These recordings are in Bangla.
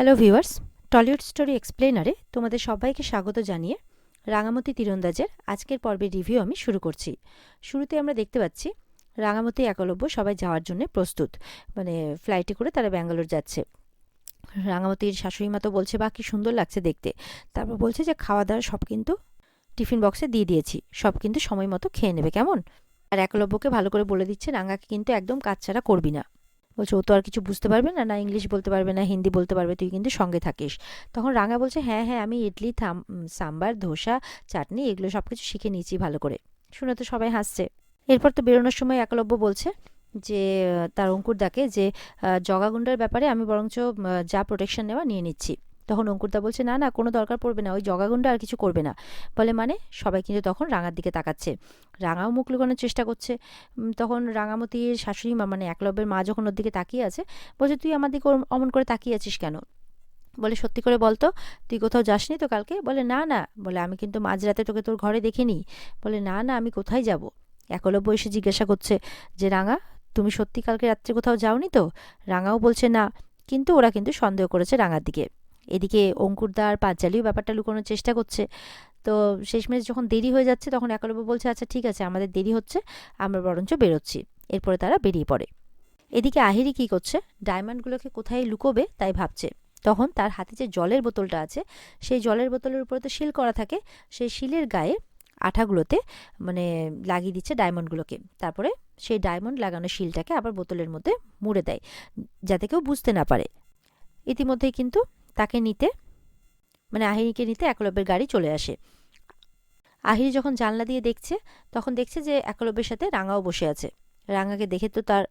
হ্যালো ভিউয়ার্স, টলিউড স্টোরি এক্সপ্লেনারে তোমাদের সবাইকে স্বাগত জানিয়ে রাঙামতি তীরন্দাজের আজকের পর্বের রিভিউ আমি শুরু করছি। শুরুতে আমরা দেখতে পাচ্ছি রাঙামতি একলব্য সবাই যাওয়ার জন্য প্রস্তুত, মানে ফ্লাইটে করে তারা ব্যাঙ্গালোর যাচ্ছে। রাঙামতির শাশুড়ি মা তো বলছে, বা কি সুন্দর লাগছে দেখতে। তারপর বলছে যে খাওয়া দাওয়া সব কিন্তু টিফিন বক্সে দিয়ে দিয়েছি, সব কিন্তু সময় মতো খেয়ে নেবে, কেমন? আর একলব্যকে ভালো করে বলে দিচ্ছে, রাঙাকে কিন্তু একদম কাজছাড়া করবি না। বলছে, ও তো আর কিছু বুঝতে পারবে না, না ইংলিশ বলতে পারবে না, হিন্দি বলতে পারবে, তুই কিন্তু সঙ্গে থাকিস। তখন রাঙা বলছে, হ্যাঁ হ্যাঁ, আমি ইডলি সাম্বার ধোসা চাটনি এগুলো সব কিছু শিখে নিয়েছি ভালো করে। শুনে তো সবাই হাসছে। এরপর তো বেরোনোর সময় একলব্য বলছে যে তার অঙ্কুরদাকে যে জগাগুন্ডার ব্যাপারে আমি বরঞ্চ যা প্রোটেকশন নেওয়া নিয়ে নিচ্ছি। তখন অঙ্কুরদা বলছে, না না, কোনো দরকার পড়বে না, ওই জগাগুন্ডা আর কিছু করবে না। বলে, মানে? সবাই কিন্তু তখন রাঙার দিকে তাকাচ্ছে। রাঙাও মুখ লুকানোর চেষ্টা করছে। তখন রাঙামতির শাশুড়ি মা, মানে একলব্যের মা যখন ওর দিকে তাকিয়ে আছে, বলছে, তুই আমার দিকে অমন করে তাকিয়ে আছিস কেন? বলে, সত্যি করে বলতো, তুই কোথাও যাসনি তো কালকে? বলে, না না। বলে, আমি কিন্তু মাঝরাতে তোকে তোর ঘরে দেখিনি। বলে, না না, আমি কোথায় যাব? একলব্য এসে জিজ্ঞাসা করছে যে, রাঙা, তুমি সত্যি কালকে রাত্রে কোথাও যাওনি তো? রাঙাও বলছে না, কিন্তু ওরা কিন্তু সন্দেহ করেছে রাঙার দিকে। এদিকে অঙ্কুরদা আর পাঁচালিও ব্যাপারটা লুকোনোর চেষ্টা করছে। তো শেষমেশ যখন দেরি হয়ে যাচ্ছে, তখন একলব্য বলছে, আচ্ছা ঠিক আছে, আমাদের দেরি হচ্ছে, আমরা বরঞ্চ বেরোচ্ছি। এরপরে তারা বেরিয়ে পড়ে। এদিকে আহিরি কি করছে, ডায়মন্ডগুলোকে কোথায় লুকোবে তাই ভাবছে। তখন তার হাতে যে জলের বোতলটা আছে, সেই জলের বোতলের উপরে তো শিল করা থাকে, সেই শিলের গায়ে আঠাগুলোতে মানে লাগিয়ে দিচ্ছে ডায়মন্ডগুলোকে। তারপরে সেই ডায়মন্ড লাগানো শিলটাকে আবার বোতলের মধ্যে মুড়ে দেয়, যাতে কেউ বুঝতে না পারে। ইতিমধ্যেই কিন্তু তাকে নিতে, মানে আহিরিকে নিতে একলব্যের গাড়ি চলে আসে। আহিরি যখন জানলা দিয়ে দেখছে, তখন দেখছে যে একলব্যের সাথে রাঙাও বসে আছে। রাঙাকে দেখে তো তার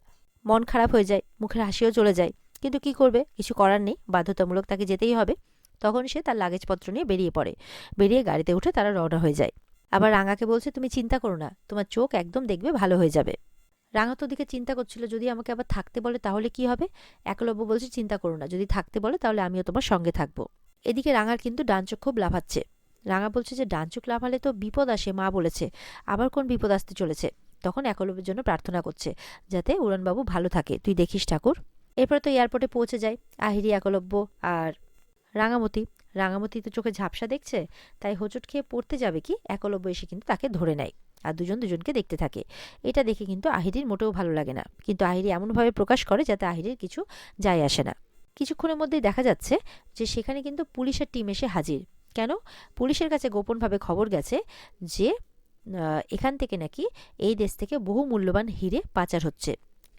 মন খারাপ হয়ে যায়, মুখের হাসিও চলে যায়। কিন্তু কি করবে, কিছু করার নেই, বাধ্যতামূলক তাকে যেতেই হবে। তখন সে তার লাগেজপত্র নিয়ে বেরিয়ে পড়ে। বেরিয়ে গাড়িতে উঠে তারা রওনা হয়ে যায়। আবার রাঙাকে বলছে, তুমি চিন্তা করো না, তোমার চোখ একদম দেখবে ভালো হয়ে যাবে। রাঙা তো ওদিকে চিন্তা করছিল, যদি আমাকে আবার থাকতে বলে তাহলে কি হবে। একলব্য বলছে, চিন্তা করো না, যদি থাকতে বলে তাহলে আমিও তোমার সঙ্গে থাকবো। এদিকে রাঙার কিন্তু ডান চোখ খুব লাফাচ্ছে। রাঙা বলছে যে, ডান চোখ লাফালে তো বিপদ আসে, মা বলেছে। আবার কোন বিপদ আসতে চলেছে? তখন একলব্যের জন্য প্রার্থনা করছে, যাতে উড়ানবাবু ভালো থাকে, তুই দেখিস ঠাকুর। এরপরে তো এয়ারপোর্টে পৌঁছে যায় আহিরি, একলব্য আর রাঙামতি। রাঙামতি তো চোখে ঝাপসা দেখছে, তাই হোঁচট খেয়ে পড়তে যাবে কি, একলব্য এসে কিন্তু তাকে ধরে নেয়। আর দুজন দুজনকে দেখতে থাকে। এটা দেখে কিন্তু আহিরির মোটেও ভালো লাগে না, কিন্তু আহিরি এমনভাবে প্রকাশ করে যাতে আহিরির কিছু যায় আসে না। কিছুক্ষণের মধ্যেই দেখা যাচ্ছে যে সেখানে কিন্তু পুলিশের টিম এসে হাজির। কেন? পুলিশের কাছে গোপনভাবে খবর গেছে যে এখান থেকে নাকি এই দেশ থেকে বহু মূল্যবান হিরে পাচার হচ্ছে।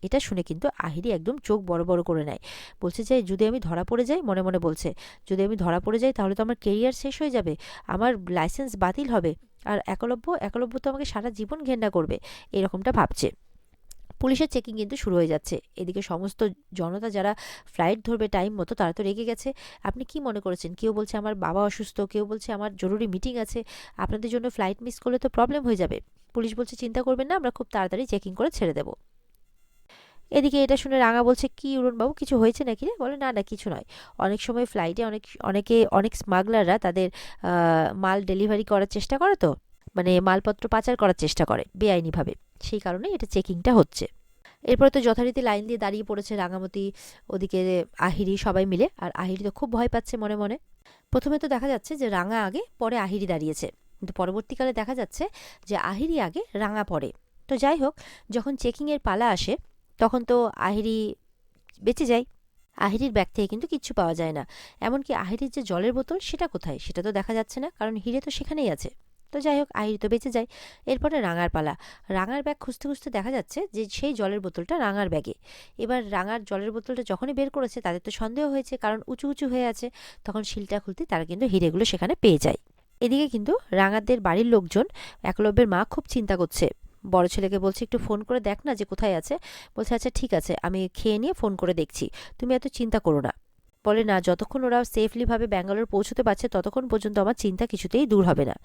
এটা শুনে কিন্তু আহিরি একদম চোখ বড় বড় করে নেয়। বলছে যে, যদি আমি ধরা পড়ে যাই, মনে মনে বলছে, যদি আমি ধরা পড়ে যাই তাহলে তো আমার কেরিয়ার শেষ হয়ে যাবে, আমার লাইসেন্স বাতিল হবে। আর একলব্য একলব্য তো আমাকে সারা জীবন ঘেন্না করবে, এরকমটা ভাবছে। পুলিশের চেকিং কিন্তু শুরু হয়ে যাচ্ছে। এদিকে সমস্ত জনতা যারা ফ্লাইট ধরবে টাইম মতো, তারা তো রেগে গেছে। আপনি কি মনে করেছেন? কেউ বলছে আমার বাবা অসুস্থ, কেউ বলছে আমার জরুরি মিটিং আছে, আপনাদের জন্য ফ্লাইট মিস করলে তো প্রবলেম হয়ে যাবে। পুলিশ বলছে, চিন্তা করবেন না, আমরা খুব তাড়াতাড়ি চেকিং করে ছেড়ে দেবো। এদিকে এটা শুনে রাঙা বলছে, কি উড়নবাবু, কিছু হয়েছে নাকি রে? বলে, না না, কিছু নয়। অনেক সময় ফ্লাইটে অনেক স্মাগলাররা তাদের মাল ডেলিভারি করার চেষ্টা করে, তো মানে মালপত্র পাচার করার চেষ্টা করে বেআইনিভাবে, সেই কারণে এটা চেকিংটা হচ্ছে। এরপরে তো যথারীতি লাইন দিয়ে দাঁড়িয়ে পড়েছে রাঙামতি, ওদিকে আহিরি, সবাই মিলে। আর আহিরি তো খুব ভয় পাচ্ছে মনে মনে। প্রথমে তো দেখা যাচ্ছে যে রাঙা আগে, পরে আহিরি দাঁড়িয়েছে, কিন্তু পরবর্তীকালে দেখা যাচ্ছে যে আহিরি আগে, রাঙা পরে। তো যাই হোক, যখন চেকিংয়ের পালা আসে, তখন তো আহিরি বেঁচে যায়। আহিরির ব্যাগ থেকে কিন্তু কিচ্ছু পাওয়া যায় না। এমনকি আহিরির যে জলের বোতল, সেটা কোথায় সেটা তো দেখা যাচ্ছে না, কারণ হিরে তো সেখানেই আছে। তো যাই হোক, আহিরি তো বেঁচে যায়। এরপরে রাঙার পালা। রাঙার ব্যাগ খুঁজতে খুঁজতে দেখা যাচ্ছে যে সেই জলের বোতলটা রাঙার ব্যাগে। এবার রাঙার জলের বোতলটা যখনই বের করেছে, তাদের তো সন্দেহ হয়েছে, কারণ উঁচু উঁচু হয়ে আছে। তখন শিলটা খুলতে তারা কিন্তু হিরেগুলো সেখানে পেয়ে যায়। এদিকে কিন্তু রাঙাদের বাড়ির লোকজন, একলব্যের মা খুব চিন্তা করছে। বড় ছেলেকে বলছে, একটু ফোন করে দেখ না যে কোথায় আছে। বলছে, আচ্ছা ঠিক আছে, আমি খেয়ে নিয়ে ফোন করে দেখছি, তুমি এত চিন্তা করো না। বলে, না, যতক্ষণ ওরা সেফলিভাবে ব্যাঙ্গালোর পৌঁছতে পারছে ততক্ষণ পর্যন্ত আমার চিন্তা কিছুতেই দূর হবে না।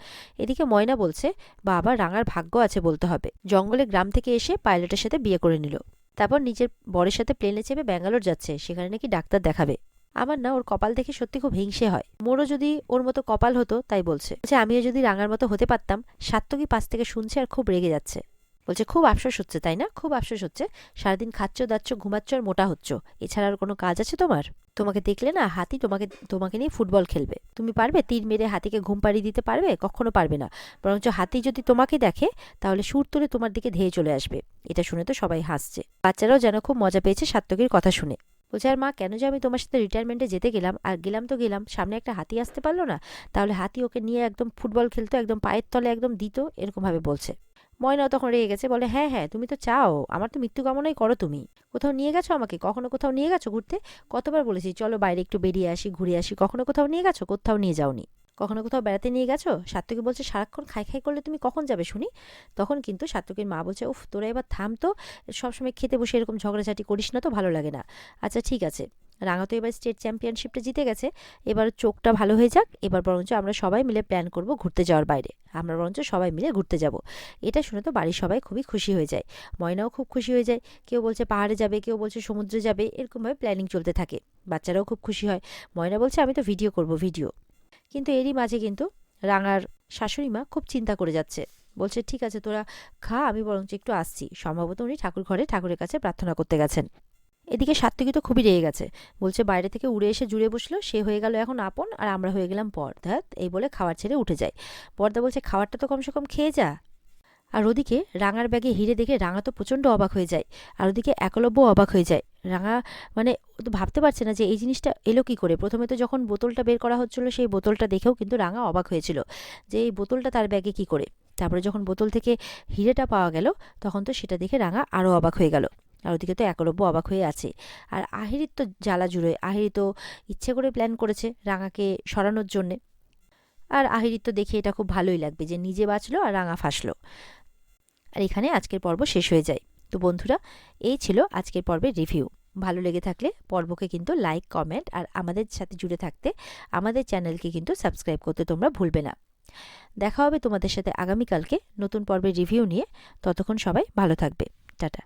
এদিকে ময়না বলছে, বাবা, রাঙার ভাগ্য আছে বলতে হবে, জঙ্গলে গ্রাম থেকে এসে পাইলটের সাথে বিয়ে করে নিল, তারপর নিজের বরের সাথে প্লেনে চেপে ব্যাঙ্গালোর যাচ্ছে, সেখানে নাকি ডাক্তার দেখাবে। আমার না ওর কপাল দেখে সত্যি খুব হিংসে হয়, মোরও যদি ওর মতো কপাল হতো, তাই বলছে। আমিও যদি রাঙার মতো হতে পারতাম। সাত্তকী পাশ থেকে শুনছে আর খুব রেগে যাচ্ছে। বলছে খুব আফসোস হচ্ছে তাই না, খুব আফসোস হচ্ছে, সারাদিন খাচ্ছ দাচ্ছ ঘুমাচ্ছ আর মোটা হচ্ছ, এছাড়া আর কোনো কাজ আছে তোমার? তোমাকে দেখলে না হাতি তোমাকে তোমাকে নিয়ে ফুটবল খেলবে। তুমি পারবে তীর মেরে হাতিকে ঘুম পাড়িয়ে দিতে পারবে? কখনো পারবে না। বরঞ্চ হাতি যদি তোমাকে দেখে তাহলে সুর তুলে তোমার দিকে ধেয়ে চলে আসবে। এটা শুনে তো সবাই হাসছে। বাচ্চারাও যেন খুব মজা পেয়েছে সাত্তকীর কথা শুনে। বলছে আর মা, কেন যে আমি তোমার সাথে রিটায়ারমেন্টে যেতে গেলাম, আর গেলাম তো গেলাম, সামনে একটা হাতি আসতে পারলো না? তাহলে হাতি ওকে নিয়ে একদম ফুটবল খেলতো, একদম পায়ের তলে একদম দিত, এরকম ভাবে বলছে। ময়নাও তখন রেগে গেছে, বলে হ্যাঁ হ্যাঁ, তুমি তো চাও, আমার তো মৃত্যু কামনাই করো তুমি। কোথাও নিয়ে গেছো আমাকে? কখনো কোথাও নিয়ে গেছো ঘুরতে? কতবার বলেছি চলো বাইরে একটু বেরিয়ে আসি, ঘুরে আসি, কখনো কোথাও নিয়ে গেছো? কোথাও নিয়ে যাওনি। কখনো কোথাও বেড়াতে নিয়ে গেছো? সাত্তকী বলছে সারাক্ষণ খাই খাই করলে তুমি কখন যাবে শুনি? তখন কিন্তু সাত্তকীর মা বলছে, উফ তোরা এবার থাম তো, সবসময় খেতে বসে এরকম ঝগড়াঝাটি করিস না তো, ভালো লাগে না। আচ্ছা ঠিক আছে, রাঙা তো এবার স্টেট চ্যাম্পিয়নশিপটা জিতে গেছে, এবার চোখটা ভালো হয়ে যাক, এবার বরঞ্চ আমরা সবাই মিলে প্ল্যান করব ঘুরতে যাওয়ার বাইরে, আমরা বরঞ্চ সবাই মিলে ঘুরতে যাব। এটা শুনে তো বাড়ির সবাই খুবই খুশি হয়ে যায়, ময়নাও খুব খুশি হয়ে যায়। কেউ বলছে পাহাড়ে যাবে, কেউ বলছে সমুদ্রে যাবে, এরকমভাবে প্ল্যানিং চলতে থাকে। বাচ্চারাও খুব খুশি হয়। ময়না বলছে আমি তো ভিডিও করব, ভিডিও। কিন্তু এরই মাঝে কিন্তু রাঙার শাশুড়ি মা খুব চিন্তা করে যাচ্ছে। বলছে ঠিক আছে তোরা খা, আমি বরঞ্চ একটু আসছি। সম্ভবত উনি ঠাকুর ঘরে ঠাকুরের কাছে প্রার্থনা করতে গেছেন। এদিকে সাত্তকী তো খুবই রেগে গেছে। বলছে বাইরে থেকে উড়ে এসে জুড়ে বসলো, সে হয়ে গেল এখন আপন আর আমরা হয়ে গেলাম পর, ধ্যাত, এই বলে খাবার ছেড়ে উঠে যায়। বরদা বলছে খাবারটা তো কমসে কম খেয়ে যা। আর ওদিকে রাঙার ব্যাগে হিরে দেখে রাঙা তো প্রচণ্ড অবাক হয়ে যায়। আর ওদিকে একলব্য অবাক হয়ে যায়। রাঙা মানে ও তো ভাবতে পারছে না যে এই জিনিসটা এলো কি করে। প্রথমে তো যখন বোতলটা বের করা হচ্ছিল সেই বোতলটা দেখেও কিন্তু রাঙা অবাক হয়েছিল যে এই বোতলটা তার ব্যাগে কি করে। তারপরে যখন বোতল থেকে হিরেটা পাওয়া গেল তখন তো সেটা দেখে রাঙা আরও অবাক হয়ে গেল। আর ওদিকে তো একলব্য অবাক হয়ে আছে। আর আহিরির তো জ্বালা জুড়োয়, আহিরি তো ইচ্ছে করে প্ল্যান করেছে রাঙাকে সরানোর জন্যে। আর আহিরির তো দেখে এটা খুব ভালোই লাগবে যে নিজে বাঁচলো আর রাঙা ফাঁসলো। আর এখানে আজকের পর্ব শেষ হয়ে যায়। তো বন্ধুরা, এই ছিল আজকের পর্বের রিভিউ। ভালো লেগে থাকলে পর্বকে কিন্তু লাইক, কমেন্ট আর আমাদের সাথে জুড়ে থাকতে আমাদের চ্যানেলকে কিন্তু সাবস্ক্রাইব করতে তোমরা ভুলবে না। দেখা হবে তোমাদের সাথে আগামীকালকে নতুন পর্বের রিভিউ নিয়ে। ততক্ষণ সবাই ভালো থাকবে। টাটা।